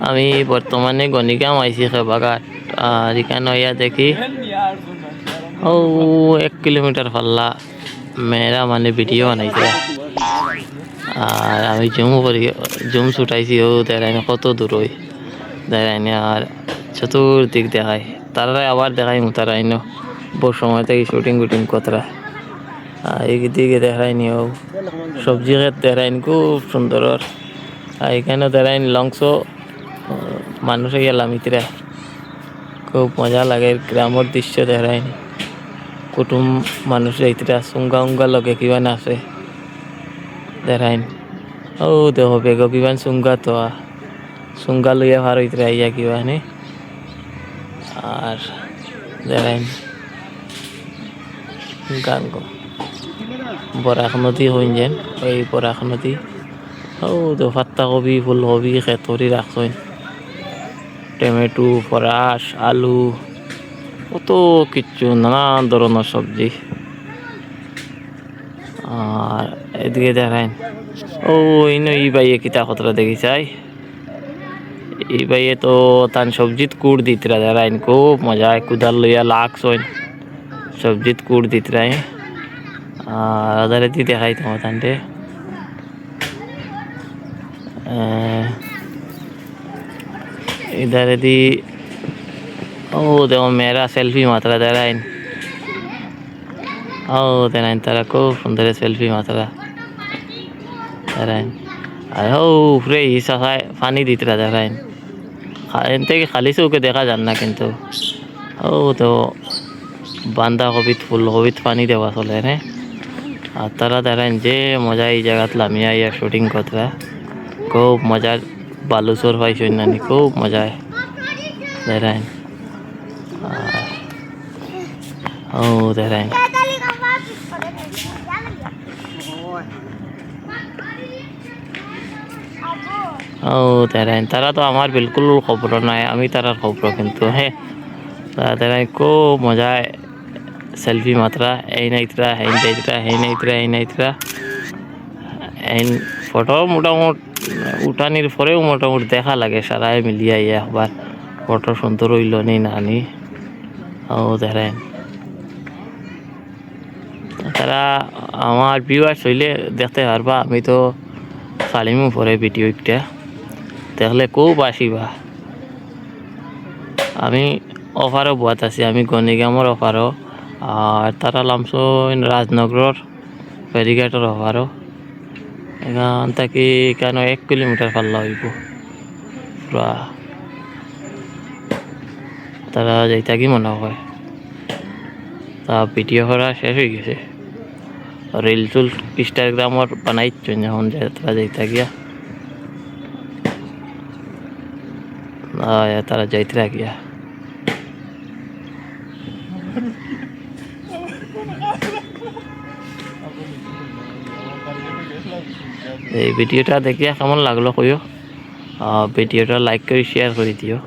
আমি বর্তমানে গণিকাম আইছি খেবাঘাট। আর এখানে ইয়া দেখি ও 1 কিলোমিটার পাল্লা মেয়েরা মানে ভিডিও বানাইছে। আর আমি জুম ছুটাইছি ও দেখাইনি কত দূর ওই দেখাইনি। আর চতুর্দিক দেখায় তারা আবার দেখাই তারাইন বহু সময় থেকে শুটিং উটিং কতরা এইদিকে দেখায়নি ও সবজি ক্ষেত দেখাইন খুব সুন্দর। আর এখানে দেখাইন লংস মানুষে গেলাম ইতরা খুব মজা লাগে। গ্রামের দৃশ্য দেখাইনি কুটুম মানুষ ইতরা সুঙ্গা উঙ্গা লগে কিবা নাচে দেখাইন। ও দেখো বেগ কিবান সুঙ্গা তো সুঙ্গা লইয়া ভার ইতরা ইয়া কিবা নে। আর দেখাইন গান বরাক নদী হইন যেন ওই বরাক নদী। ও তো পাত্তা কবি ফুলকবি খেতরি রাখছেন টমেটো ফরাস আলু কত কিচ্ছু নানান ধরনের সবজি। আর এদিকে দেখাইন ও এই বাইয়ে কিতা কতটা দেখি চাই এই বাইয়ে তো তান সবজিত কুড় দিতরা দেখাইন খুব মজা কুদাল লইয়া লাগছেন সবজিত কুড় দিতরাই। আর আদারে দি দেখাই তোমার তান্ডে इधर यदि ओ देखो मेरा सेल्फी मात्रा दे रहा है ओ तेरा तेरा को सुंदर सेल्फी मात्रा दे रहा है। अरे ओ फ्रे इसा पानी दीत रहा दे रहा है इनते कि खाली से होके देखा जानना किंतु ओ तो बांधा कबित फुल कबित पानी देवा सोले ने तारा दे रहा है जे मजा ही जगह लामिया या शूटिंग करता खूब मजा बालूसोर भाई शोनानी खूब मजा है दे रहा है। ओ दे रहा है ও দেখাইন তারা তো আমার বিলকুল খবর নাই আমি তারার খবর কিন্তু হ্যাঁ তারা দেখাই খুব মজায় সেলফি মাত্রা এই নাইতরা হেন যাইতরা হেই নাইতরা এই নাইতরা এই ফটো মোটামুটি উঠানির পরেও মোটামুটি দেখা লাগে সারাই মিলিয়া ইয়া আবার ফটো সুন্দর হইল নি নানি। ও দেখাইন তারা আমার ভিউয়ার্স হইলে দেখতে পারবা আমি তো সালিমু পরে ভিডিও একটা দেখলে খুব আসিবা। আমি অফারও বহুত আছি আমি গণিগামর অফারও আর তারা লামসন রাজনগরের ফেরিঘাটের অফারও এখান থেকে কেন 1 কিলোমিটার পাল্লা হইব পুরা তারা যাইতা কি মনে হয় তা ভিডিও করা শেষ হয়ে গেছে রিল টুল ইনস্টাগ্রামর বানাইছ যখন তারা যাইতা গিয়া তারা যাইতে গিয়া এই ভিডিওটা দেখিয়া কেমন লাগলো কইও ভিডিওটা লাইক করে শেয়ার করে দিও।